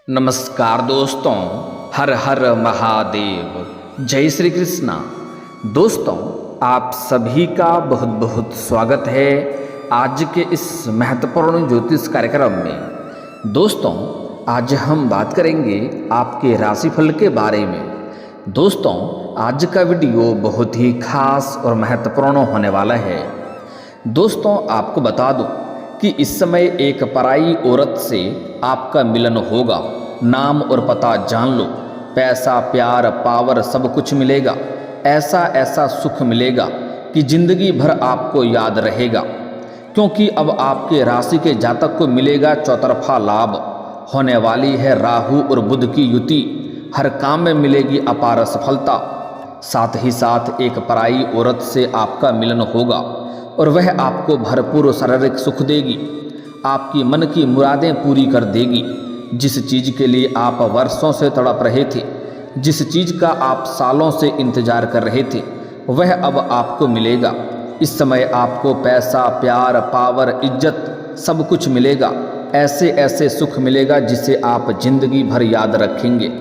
नमस्कार दोस्तों, हर हर महादेव, जय श्री कृष्णा। दोस्तों, आप सभी का बहुत बहुत स्वागत है आज के इस महत्वपूर्ण ज्योतिष कार्यक्रम में। दोस्तों, आज हम बात करेंगे आपके राशिफल के बारे में। दोस्तों, आज का वीडियो बहुत ही खास और महत्वपूर्ण होने वाला है। दोस्तों, आपको बता दूं कि इस समय एक पराई औरत से आपका मिलन होगा। नाम और पता जान लो, पैसा प्यार पावर सब कुछ मिलेगा। ऐसा ऐसा सुख मिलेगा कि जिंदगी भर आपको याद रहेगा, क्योंकि अब आपके राशि के जातक को मिलेगा चौतरफा लाभ। होने वाली है राहु और बुध की युति। हर काम में मिलेगी अपार सफलता। साथ ही साथ एक पराई औरत से आपका मिलन होगा और वह आपको भरपूर शारीरिक सुख देगी, आपकी मन की मुरादें पूरी कर देगी। जिस चीज़ के लिए आप वर्षों से तड़प रहे थे, जिस चीज़ का आप सालों से इंतजार कर रहे थे, वह अब आपको मिलेगा। इस समय आपको पैसा प्यार पावर इज्जत सब कुछ मिलेगा। ऐसे ऐसे सुख मिलेगा जिसे आप जिंदगी भर याद रखेंगे।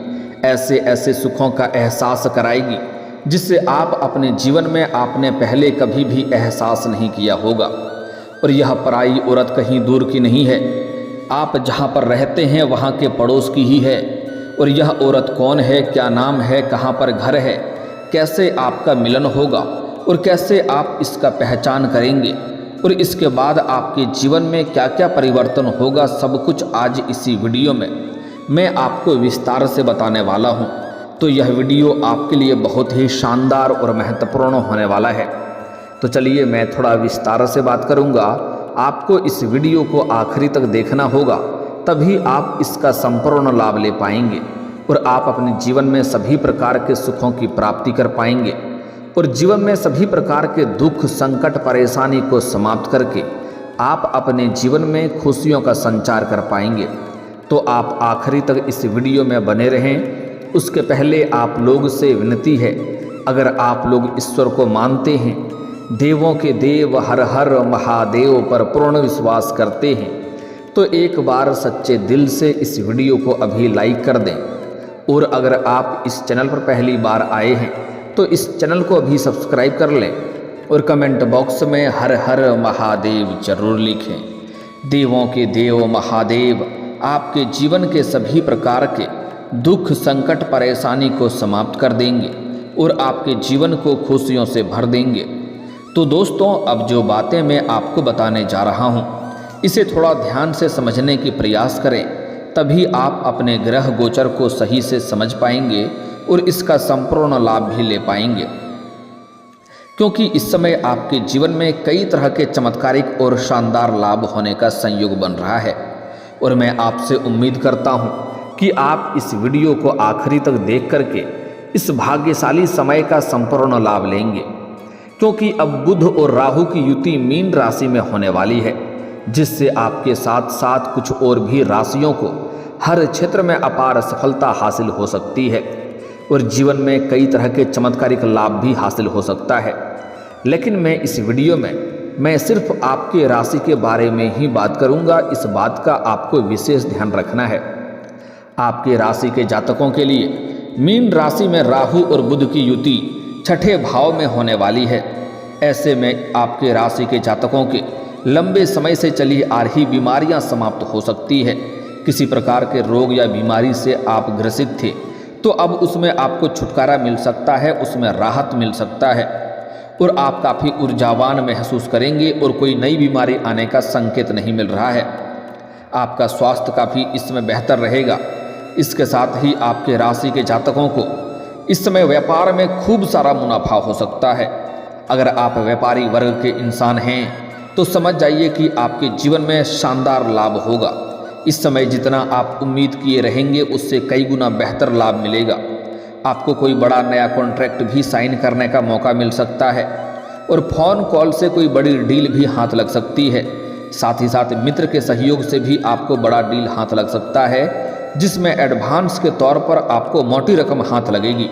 ऐसे ऐसे सुखों का एहसास कराएगी जिससे आप अपने जीवन में आपने पहले कभी भी एहसास नहीं किया होगा। और यह पराई औरत कहीं दूर की नहीं है, आप जहाँ पर रहते हैं वहाँ के पड़ोस की ही है। और यह औरत कौन है, क्या नाम है, कहाँ पर घर है, कैसे आपका मिलन होगा और कैसे आप इसका पहचान करेंगे और इसके बाद आपके जीवन में क्या क्या परिवर्तन होगा, सब कुछ आज इसी वीडियो में मैं आपको विस्तार से बताने वाला हूँ। तो यह वीडियो आपके लिए बहुत ही शानदार और महत्वपूर्ण होने वाला है। तो चलिए मैं थोड़ा विस्तार से बात करूँगा। आपको इस वीडियो को आखिरी तक देखना होगा, तभी आप इसका संपूर्ण लाभ ले पाएंगे और आप अपने जीवन में सभी प्रकार के सुखों की प्राप्ति कर पाएंगे और जीवन में सभी प्रकार के दुख संकट परेशानी को समाप्त करके आप अपने जीवन में खुशियों का संचार कर पाएंगे। तो आप आखिरी तक इस वीडियो में बने रहें। उसके पहले आप लोग से विनती है, अगर आप लोग ईश्वर को मानते हैं, देवों के देव हर हर महादेव पर पूर्ण विश्वास करते हैं, तो एक बार सच्चे दिल से इस वीडियो को अभी लाइक कर दें। और अगर आप इस चैनल पर पहली बार आए हैं तो इस चैनल को अभी सब्सक्राइब कर लें और कमेंट बॉक्स में हर हर महादेव जरूर लिखें। देवों के देव महादेव आपके जीवन के सभी प्रकार के दुख संकट परेशानी को समाप्त कर देंगे और आपके जीवन को खुशियों से भर देंगे। तो दोस्तों, अब जो बातें मैं आपको बताने जा रहा हूँ, इसे थोड़ा ध्यान से समझने की प्रयास करें, तभी आप अपने ग्रह गोचर को सही से समझ पाएंगे और इसका संपूर्ण लाभ भी ले पाएंगे। क्योंकि इस समय आपके जीवन में कई तरह के चमत्कारिक और शानदार लाभ होने का संयोग बन रहा है और मैं आपसे उम्मीद करता हूँ कि आप इस वीडियो को आखिरी तक देख करके इस भाग्यशाली समय का संपूर्ण लाभ लेंगे। क्योंकि अब बुध और राहु की युति मीन राशि में होने वाली है, जिससे आपके साथ साथ कुछ और भी राशियों को हर क्षेत्र में अपार सफलता हासिल हो सकती है और जीवन में कई तरह के चमत्कारिक लाभ भी हासिल हो सकता है। लेकिन मैं इस वीडियो में मैं सिर्फ आपके राशि के बारे में ही बात करूंगा। इस बात का आपको विशेष ध्यान रखना है। आपके राशि के जातकों के लिए मीन राशि में राहु और बुध की युति छठे भाव में होने वाली है। ऐसे में आपके राशि के जातकों के लंबे समय से चली आ रही बीमारियां समाप्त हो सकती है। किसी प्रकार के रोग या बीमारी से आप ग्रसित थे तो अब उसमें आपको छुटकारा मिल सकता है, उसमें राहत मिल सकता है और आप काफ़ी ऊर्जावान महसूस करेंगे और कोई नई बीमारी आने का संकेत नहीं मिल रहा है। आपका स्वास्थ्य काफ़ी इसमें बेहतर रहेगा। इसके साथ ही आपके राशि के जातकों को इस समय व्यापार में खूब सारा मुनाफा हो सकता है। अगर आप व्यापारी वर्ग के इंसान हैं तो समझ जाइए कि आपके जीवन में शानदार लाभ होगा। इस समय जितना आप उम्मीद किए रहेंगे उससे कई गुना बेहतर लाभ मिलेगा। आपको कोई बड़ा नया कॉन्ट्रैक्ट भी साइन करने का मौका मिल सकता है और फ़ोन कॉल से कोई बड़ी डील भी हाथ लग सकती है। साथ ही साथ मित्र के सहयोग से भी आपको बड़ा डील हाथ लग सकता है, जिसमें एडवांस के तौर पर आपको मोटी रकम हाथ लगेगी,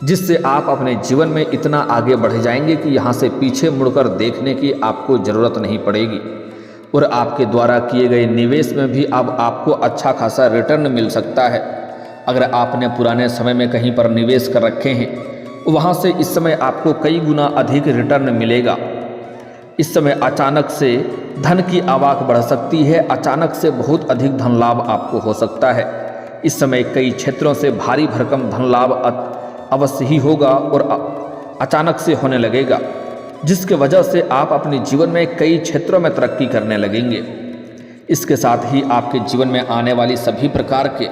जिससे आप अपने जीवन में इतना आगे बढ़ जाएंगे कि यहाँ से पीछे मुड़कर देखने की आपको ज़रूरत नहीं पड़ेगी। और आपके द्वारा किए गए निवेश में भी अब आपको अच्छा खासा रिटर्न मिल सकता है। अगर आपने पुराने समय में कहीं पर निवेश कर रखे हैं, वहाँ से इस समय आपको कई गुना अधिक रिटर्न मिलेगा। इस समय अचानक से धन की आवक बढ़ सकती है, अचानक से बहुत अधिक धन लाभ आपको हो सकता है। इस समय कई क्षेत्रों से भारी भरकम धन लाभ अवश्य ही होगा और अचानक से होने लगेगा, जिसके वजह से आप अपने जीवन में कई क्षेत्रों में तरक्की करने लगेंगे। इसके साथ ही आपके जीवन में आने वाली सभी प्रकार के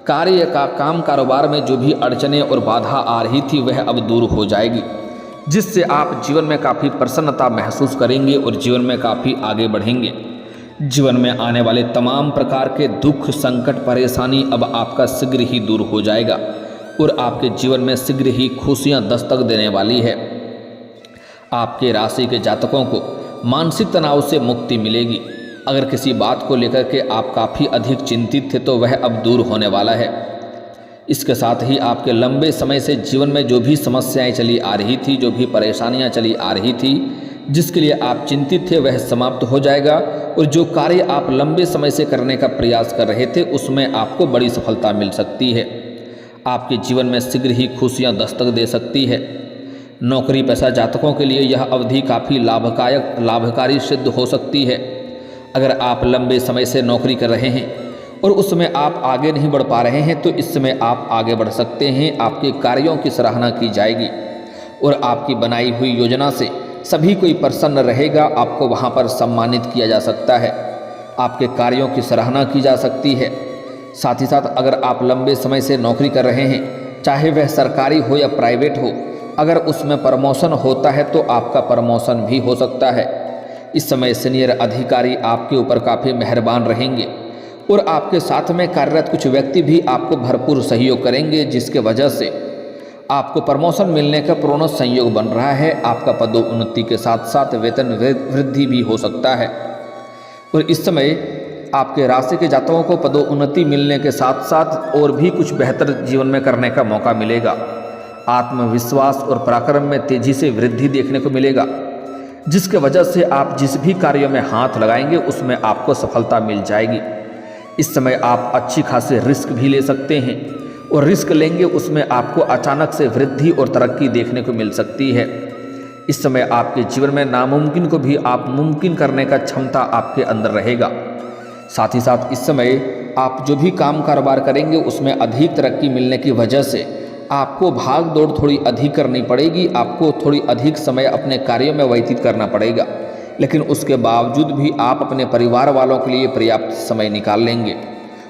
कार्य का काम कारोबार में जो भी अड़चनें और बाधा आ रही थी वह अब दूर हो जाएगी, जिससे आप जीवन में काफ़ी प्रसन्नता महसूस करेंगे और जीवन में काफ़ी आगे बढ़ेंगे। जीवन में आने वाले तमाम प्रकार के दुख, संकट, परेशानी अब आपका शीघ्र ही दूर हो जाएगा और आपके जीवन में शीघ्र ही खुशियां दस्तक देने वाली है। आपके राशि के जातकों को मानसिक तनाव से मुक्ति मिलेगी। अगर किसी बात को लेकर के आप काफ़ी अधिक चिंतित थे तो वह अब दूर होने वाला है। इसके साथ ही आपके लंबे समय से जीवन में जो भी समस्याएं चली आ रही थी, जो भी परेशानियां चली आ रही थी, जिसके लिए आप चिंतित थे वह समाप्त हो जाएगा और जो कार्य आप लंबे समय से करने का प्रयास कर रहे थे उसमें आपको बड़ी सफलता मिल सकती है। आपके जीवन में शीघ्र ही खुशियां दस्तक दे सकती है। नौकरी पेशा जातकों के लिए यह अवधि काफ़ी लाभकारी सिद्ध हो सकती है। अगर आप लंबे समय से नौकरी कर रहे हैं और उसमें आप आगे नहीं बढ़ पा रहे हैं तो इस समय आप आगे बढ़ सकते हैं। आपके कार्यों की सराहना की जाएगी और आपकी बनाई हुई योजना से सभी कोई प्रसन्न रहेगा। आपको वहाँ पर सम्मानित किया जा सकता है, आपके कार्यों की सराहना की जा सकती है। साथ ही साथ अगर आप लंबे समय से नौकरी कर रहे हैं, चाहे वह सरकारी हो या प्राइवेट हो, अगर उसमें प्रमोशन होता है तो आपका प्रमोशन भी हो सकता है। इस समय सीनियर अधिकारी आपके ऊपर काफ़ी मेहरबान रहेंगे और आपके साथ में कार्यरत कुछ व्यक्ति भी आपको भरपूर सहयोग करेंगे, जिसके वजह से आपको प्रमोशन मिलने का पूर्ण संयोग बन रहा है। आपका पदोन्नति के साथ साथ वेतन वृद्धि भी हो सकता है और इस समय आपके राशि के जातकों को पदोन्नति मिलने के साथ साथ और भी कुछ बेहतर जीवन में करने का मौका मिलेगा। आत्मविश्वास और पराक्रम में तेजी से वृद्धि देखने को मिलेगा, जिसके वजह से आप जिस भी कार्यों में हाथ लगाएंगे उसमें आपको सफलता मिल जाएगी। इस समय आप अच्छी खासी रिस्क भी ले सकते हैं और रिस्क लेंगे उसमें आपको अचानक से वृद्धि और तरक्की देखने को मिल सकती है। इस समय आपके जीवन में नामुमकिन को भी आप मुमकिन करने का क्षमता आपके अंदर रहेगा। साथ ही साथ इस समय आप जो भी काम कारोबार करेंगे उसमें अधिक तरक्की मिलने की वजह से आपको भाग दौड़ थोड़ी अधिक करनी पड़ेगी। आपको थोड़ी अधिक समय अपने कार्यों में व्यतीत करना पड़ेगा, लेकिन उसके बावजूद भी आप अपने परिवार वालों के लिए पर्याप्त समय निकाल लेंगे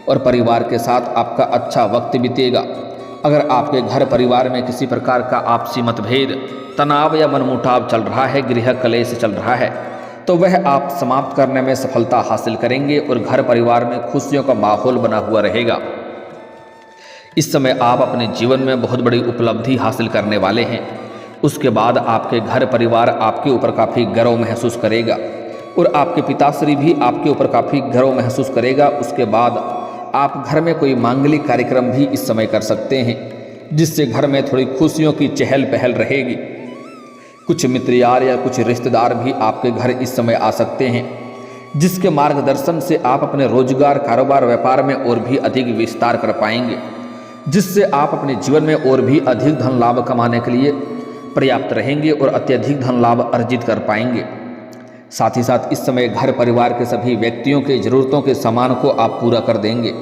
और परिवार के साथ आपका अच्छा वक्त बीतेगा। अगर आपके घर परिवार में किसी प्रकार का आपसी मतभेद, तनाव या मनमुटाव चल रहा है, गृह कलेश चल रहा है, तो वह आप समाप्त करने में सफलता हासिल करेंगे और घर परिवार में खुशियों का माहौल बना हुआ रहेगा। इस समय आप अपने जीवन में बहुत बड़ी उपलब्धि हासिल करने वाले हैं। उसके बाद आपके घर परिवार आपके ऊपर काफ़ी गर्व महसूस करेगा और आपके पिताश्री भी आपके ऊपर काफ़ी गर्व महसूस करेगा। उसके बाद आप घर में कोई मांगलिक कार्यक्रम भी इस समय कर सकते हैं, जिससे घर में थोड़ी खुशियों की चहल पहल रहेगी। कुछ मित्र यार या कुछ रिश्तेदार भी आपके घर इस समय आ सकते हैं, जिसके मार्गदर्शन से आप अपने रोजगार, कारोबार, व्यापार में और भी अधिक विस्तार कर पाएंगे, जिससे आप अपने जीवन में और भी अधिक धन लाभ कमाने के लिए पर्याप्त रहेंगे और अत्यधिक धन लाभ अर्जित कर पाएंगे। साथ ही साथ इस समय घर परिवार के सभी व्यक्तियों के ज़रूरतों के सामान को आप पूरा कर देंगे,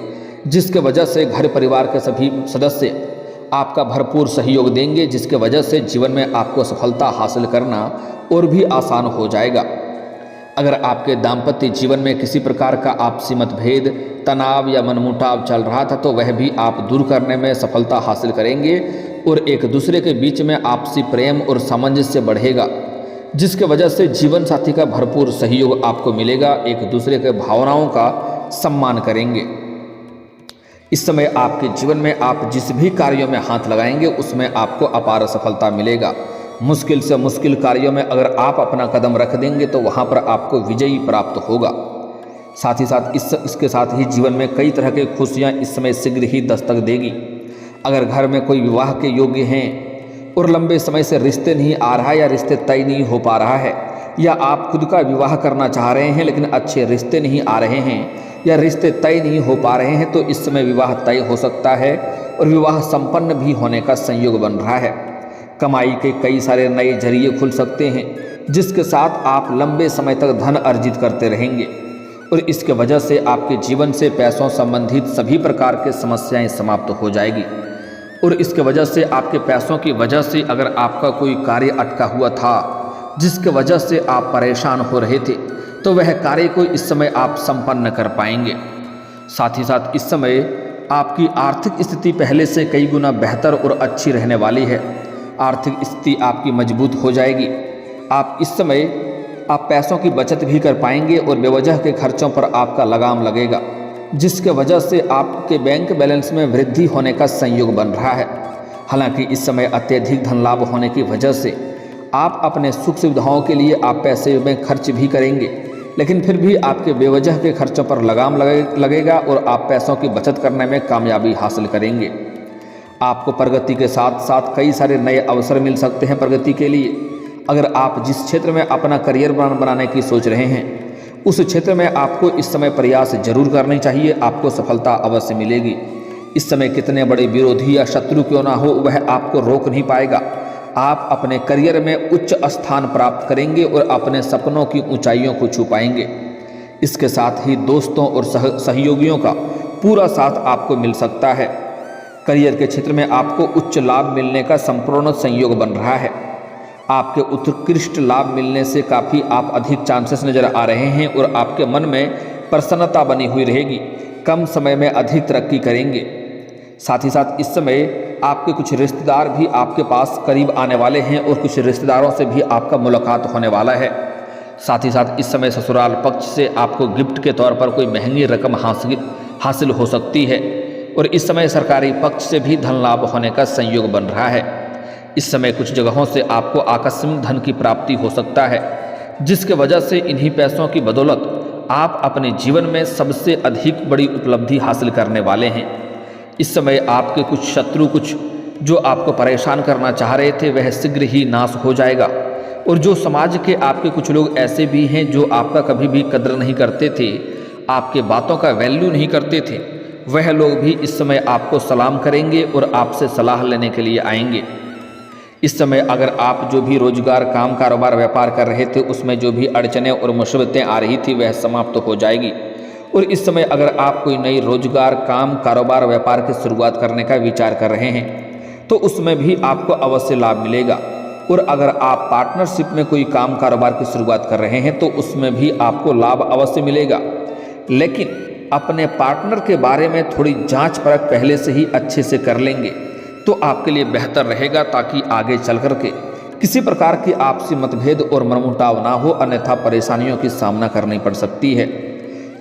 जिसके वजह से घर परिवार के सभी सदस्य आपका भरपूर सहयोग देंगे, जिसके वजह से जीवन में आपको सफलता हासिल करना और भी आसान हो जाएगा। अगर आपके दाम्पत्य जीवन में किसी प्रकार का आपसी मतभेद, तनाव या मनमुटाव चल रहा था तो वह भी आप दूर करने में सफलता हासिल करेंगे और एक दूसरे के बीच में आपसी प्रेम और सामंजस्य बढ़ेगा, जिसके वजह से जीवन साथी का भरपूर सहयोग आपको मिलेगा। एक दूसरे के भावनाओं का सम्मान करेंगे। इस समय आपके जीवन में आप जिस भी कार्यों में हाथ लगाएंगे उसमें आपको अपार सफलता मिलेगा। मुश्किल से मुश्किल कार्यों में अगर आप अपना कदम रख देंगे तो वहाँ पर आपको विजयी प्राप्त होगा। साथ ही साथ इसके साथ ही जीवन में कई तरह की खुशियाँ इस समय शीघ्र ही दस्तक देगी। अगर घर में कोई विवाह के योग्य हैं और लंबे समय से रिश्ते नहीं आ रहा है या रिश्ते तय नहीं हो पा रहा है, या आप खुद का विवाह करना चाह रहे हैं लेकिन अच्छे रिश्ते नहीं आ रहे हैं या रिश्ते तय नहीं हो पा रहे हैं, तो इस समय विवाह तय हो सकता है और विवाह संपन्न भी होने का संयोग बन रहा है। कमाई के कई सारे नए जरिए खुल सकते हैं जिसके साथ आप लंबे समय तक धन अर्जित करते रहेंगे और इसके वजह से आपके जीवन से पैसों संबंधित सभी प्रकार के समस्याएं समाप्त हो जाएगी। और इसके वजह से आपके पैसों की वजह से अगर आपका कोई कार्य अटका हुआ था जिसके वजह से आप परेशान हो रहे थे, तो वह कार्य को इस समय आप संपन्न कर पाएंगे। साथ ही साथ इस समय आपकी आर्थिक स्थिति पहले से कई गुना बेहतर और अच्छी रहने वाली है। आर्थिक स्थिति आपकी मजबूत हो जाएगी। आप इस समय आप पैसों की बचत भी कर पाएंगे और बेवजह के खर्चों पर आपका लगाम लगेगा, जिसके वजह से आपके बैंक बैलेंस में वृद्धि होने का संयोग बन रहा है। हालांकि इस समय अत्यधिक धन लाभ होने की वजह से आप अपने सुख सुविधाओं के लिए आप पैसे में खर्च भी करेंगे, लेकिन फिर भी आपके बेवजह के खर्चों पर लगाम लगेगा और आप पैसों की बचत करने में कामयाबी हासिल करेंगे। आपको प्रगति के साथ साथ कई सारे नए अवसर मिल सकते हैं प्रगति के लिए। अगर आप जिस क्षेत्र में अपना करियर बनाने की सोच रहे हैं उस क्षेत्र में आपको इस समय प्रयास जरूर करनी चाहिए, आपको सफलता अवश्य मिलेगी। इस समय कितने बड़े विरोधी या शत्रु क्यों ना हो, वह आपको रोक नहीं पाएगा। आप अपने करियर में उच्च स्थान प्राप्त करेंगे और अपने सपनों की ऊंचाइयों को छू पाएंगे। इसके साथ ही दोस्तों और सहयोगियों का पूरा साथ आपको मिल सकता है। करियर के क्षेत्र में आपको उच्च लाभ मिलने का संपूर्ण संयोग बन रहा है। आपके उत्कृष्ट लाभ मिलने से काफ़ी आप अधिक चांसेस नज़र आ रहे हैं और आपके मन में प्रसन्नता बनी हुई रहेगी। कम समय में अधिक तरक्की करेंगे। साथ ही साथ इस समय आपके कुछ रिश्तेदार भी आपके पास करीब आने वाले हैं और कुछ रिश्तेदारों से भी आपका मुलाकात होने वाला है। साथ ही साथ इस समय ससुराल पक्ष से आपको गिफ्ट के तौर पर कोई महंगी रकम हासिल हो सकती है और इस समय सरकारी पक्ष से भी धन लाभ होने का संयोग बन रहा है। इस समय कुछ जगहों से आपको आकस्मिक धन की प्राप्ति हो सकता है, जिसके वजह से इन्हीं पैसों की बदौलत आप अपने जीवन में सबसे अधिक बड़ी उपलब्धि हासिल करने वाले हैं। इस समय आपके कुछ शत्रु जो आपको परेशान करना चाह रहे थे वह शीघ्र ही नाश हो जाएगा और जो समाज के आपके कुछ लोग ऐसे भी हैं जो आपका कभी भी कद्र नहीं करते थे, आपके बातों का वैल्यू नहीं करते थे, वह लोग भी इस समय आपको सलाम करेंगे और आपसे सलाह लेने के लिए आएंगे। इस समय अगर आप जो भी रोजगार, काम, कारोबार, व्यापार कर रहे थे उसमें जो भी अड़चनें और मुसीबतें आ रही थी वह समाप्त हो जाएगी। और इस समय अगर आप कोई नई रोजगार, काम, कारोबार, व्यापार की शुरुआत करने का विचार कर रहे हैं तो उसमें भी आपको अवश्य लाभ मिलेगा। और अगर आप पार्टनरशिप में कोई काम, कारोबार की शुरुआत कर रहे हैं तो उसमें भी आपको लाभ अवश्य मिलेगा। लेकिन अपने पार्टनर के बारे में थोड़ी जांच परख पहले से ही अच्छे से कर लेंगे तो आपके लिए बेहतर रहेगा, ताकि आगे चल कर के किसी प्रकार की आपसी मतभेद और मनमुटाव ना हो, अन्यथा परेशानियों की सामना करनी पड़ सकती है।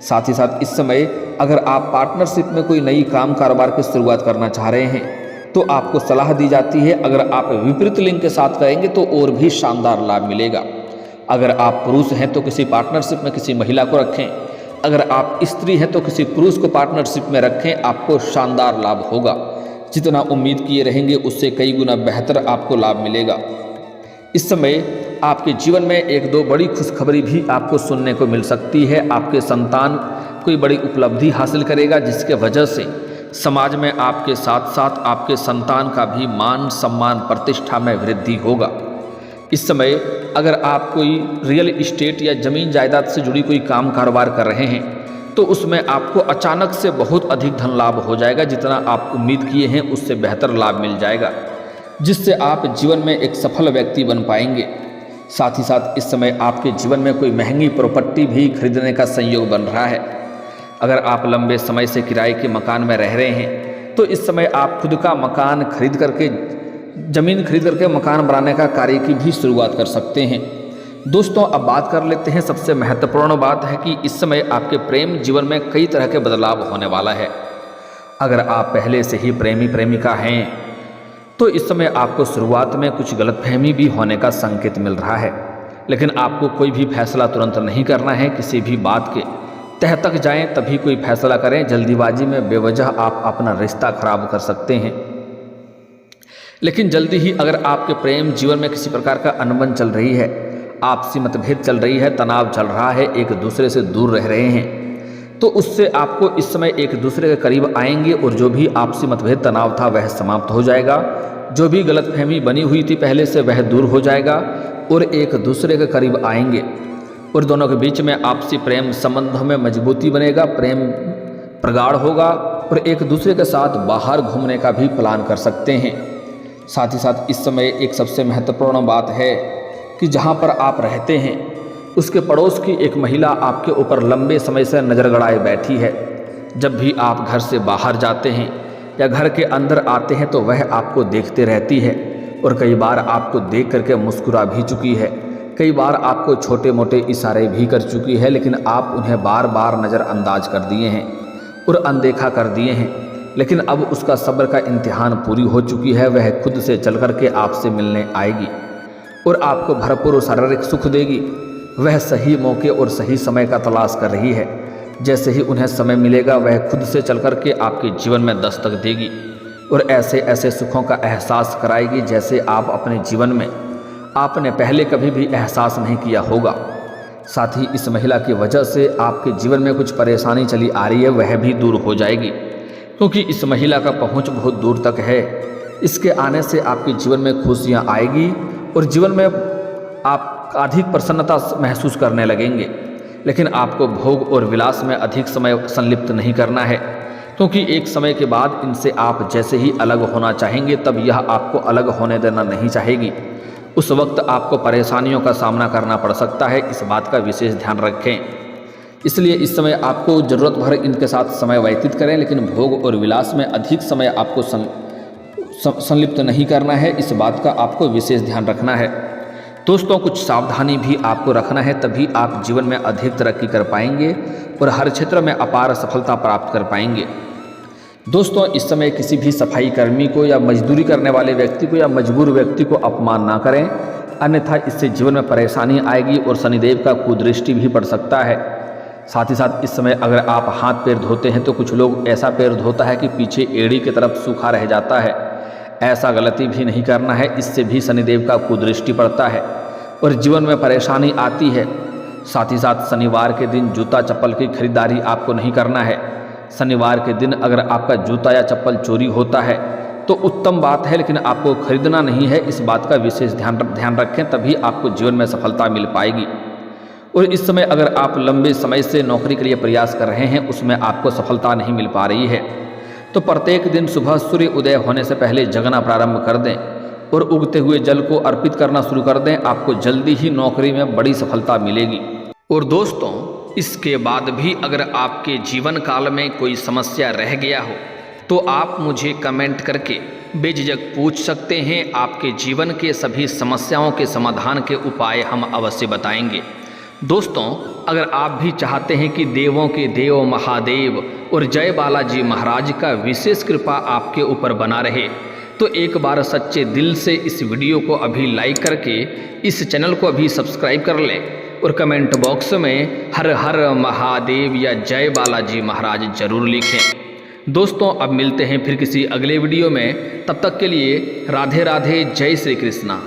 साथ ही साथ इस समय अगर आप पार्टनरशिप में कोई नई काम, कारोबार की शुरुआत करना चाह रहे हैं तो आपको सलाह दी जाती है अगर आप विपरीत लिंग के साथ करेंगे तो और भी शानदार लाभ मिलेगा। अगर आप पुरुष हैं तो किसी पार्टनरशिप में किसी महिला को रखें, अगर आप स्त्री हैं तो किसी पुरुष को पार्टनरशिप में रखें, आपको शानदार लाभ होगा। जितना उम्मीद किए रहेंगे उससे कई गुना बेहतर आपको लाभ मिलेगा। इस समय आपके जीवन में एक दो बड़ी खुशखबरी भी आपको सुनने को मिल सकती है। आपके संतान कोई बड़ी उपलब्धि हासिल करेगा जिसके वजह से समाज में आपके साथ साथ आपके संतान का भी मान, सम्मान, प्रतिष्ठा में वृद्धि होगा। इस समय अगर आप कोई रियल इस्टेट या ज़मीन जायदाद से जुड़ी कोई काम, कारोबार कर रहे हैं तो उसमें आपको अचानक से बहुत अधिक धन लाभ हो जाएगा। जितना आप उम्मीद किए हैं उससे बेहतर लाभ मिल जाएगा, जिससे आप जीवन में एक सफल व्यक्ति बन पाएंगे। साथ ही साथ इस समय आपके जीवन में कोई महंगी प्रॉपर्टी भी खरीदने का संयोग बन रहा है। अगर आप लंबे समय से किराए के मकान में रह रहे हैं तो इस समय आप खुद का मकान खरीद करके, ज़मीन खरीद करके मकान बनाने का कार्य की भी शुरुआत कर सकते हैं। दोस्तों, अब बात कर लेते हैं सबसे महत्वपूर्ण बात है कि इस समय आपके प्रेम जीवन में कई तरह के बदलाव होने वाला है। अगर आप पहले से ही प्रेमी प्रेमिका हैं तो इस समय आपको शुरुआत में कुछ गलतफहमी भी होने का संकेत मिल रहा है, लेकिन आपको कोई भी फैसला तुरंत नहीं करना है। किसी भी बात के तह तक जाएं तभी कोई फैसला करें। जल्दीबाजी में बेवजह आप अपना रिश्ता खराब कर सकते हैं। लेकिन जल्दी ही अगर आपके प्रेम जीवन में किसी प्रकार का अनबन चल रही है, आपसी मतभेद चल रही है, तनाव चल रहा है, एक दूसरे से दूर रह रहे हैं, तो उससे आपको इस समय एक दूसरे के करीब आएंगे और जो भी आपसी मतभेद तनाव था वह समाप्त हो जाएगा। जो भी गलतफहमी बनी हुई थी पहले से वह दूर हो जाएगा और एक दूसरे के करीब आएंगे और दोनों के बीच में आपसी प्रेम संबंधों में मजबूती बनेगा, प्रेम प्रगाढ़ होगा और एक दूसरे के साथ बाहर घूमने का भी प्लान कर सकते हैं। साथ ही साथ इस समय एक सबसे महत्वपूर्ण बात है कि जहाँ पर आप रहते हैं उसके पड़ोस की एक महिला आपके ऊपर लंबे समय से नज़र गड़ाए बैठी है। जब भी आप घर से बाहर जाते हैं या घर के अंदर आते हैं तो वह आपको देखते रहती है और कई बार आपको देख करके मुस्कुरा भी चुकी है, कई बार आपको छोटे मोटे इशारे भी कर चुकी है, लेकिन आप उन्हें बार बार नज़रअंदाज कर दिए हैं और अनदेखा कर दिए हैं। लेकिन अब उसका सब्र का इम्तिहान पूरी हो चुकी है, वह खुद से चल कर के आपसे मिलने आएगी और आपको भरपूर शारीरिक सुख देगी। वह सही मौके और सही समय का तलाश कर रही है। जैसे ही उन्हें समय मिलेगा वह खुद से चल कर के आपके जीवन में दस्तक देगी और ऐसे ऐसे सुखों का एहसास कराएगी जैसे आप अपने जीवन में आपने पहले कभी भी एहसास नहीं किया होगा। साथ ही इस महिला की वजह से आपके जीवन में कुछ परेशानी चली आ रही है वह भी दूर हो जाएगी, क्योंकि इस महिला का पहुंच बहुत दूर तक है। इसके आने से आपके जीवन में खुशियां आएगी और जीवन में आप अधिक प्रसन्नता महसूस करने लगेंगे। लेकिन आपको भोग और विलास में अधिक समय संलिप्त नहीं करना है, क्योंकि एक समय के बाद इनसे आप जैसे ही अलग होना चाहेंगे तब यह आपको अलग होने देना नहीं चाहेगी। उस वक्त आपको परेशानियों का सामना करना पड़ सकता है, इस बात का विशेष ध्यान रखें। इसलिए इस समय आपको ज़रूरत भर इनके साथ समय व्यतीत करें, लेकिन भोग और विलास में अधिक समय आपको संलिप्त नहीं करना है, इस बात का आपको विशेष ध्यान रखना है। दोस्तों, कुछ सावधानी भी आपको रखना है, तभी आप जीवन में अधिक तरक्की कर पाएंगे और हर क्षेत्र में अपार सफलता प्राप्त कर पाएंगे। दोस्तों, इस समय किसी भी सफाई कर्मी को या मजदूरी करने वाले व्यक्ति को या मजबूर व्यक्ति को अपमान ना करें, अन्यथा इससे जीवन में परेशानी आएगी और शनिदेव का कुदृष्टि भी पड़ सकता है। साथ ही साथ इस समय अगर आप हाथ पैर धोते हैं तो कुछ लोग ऐसा पैर धोता है कि पीछे एड़ी की तरफ सूखा रह जाता है। ऐसा गलती भी नहीं करना है, इससे भी शनिदेव का कुदृष्टि पड़ता है और जीवन में परेशानी आती है। साथ ही साथ शनिवार के दिन जूता चप्पल की खरीदारी आपको नहीं करना है। शनिवार के दिन अगर आपका जूता या चप्पल चोरी होता है तो उत्तम बात है, लेकिन आपको खरीदना नहीं है, इस बात का विशेष ध्यान रखें, तभी आपको जीवन में सफलता मिल पाएगी। और इस समय अगर आप लंबे समय से नौकरी के लिए प्रयास कर रहे हैं उसमें आपको सफलता नहीं मिल पा रही है, तो प्रत्येक दिन सुबह सूर्य उदय होने से पहले जगना प्रारंभ कर दें और उगते हुए जल को अर्पित करना शुरू कर दें, आपको जल्दी ही नौकरी में बड़ी सफलता मिलेगी। और दोस्तों, इसके बाद भी अगर आपके जीवन काल में कोई समस्या रह गया हो तो आप मुझे कमेंट करके बेझिझक पूछ सकते हैं। आपके जीवन के सभी समस्याओं के समाधान के उपाय हम अवश्य बताएंगे। दोस्तों, अगर आप भी चाहते हैं कि देवों के देव महादेव और जय बालाजी महाराज का विशेष कृपा आपके ऊपर बना रहे तो एक बार सच्चे दिल से इस वीडियो को अभी लाइक करके इस चैनल को अभी सब्सक्राइब कर लें और कमेंट बॉक्स में हर हर महादेव या जय बालाजी महाराज जरूर लिखें। दोस्तों, अब मिलते हैं फिर किसी अगले वीडियो में, तब तक के लिए राधे राधे, जय श्री कृष्णा।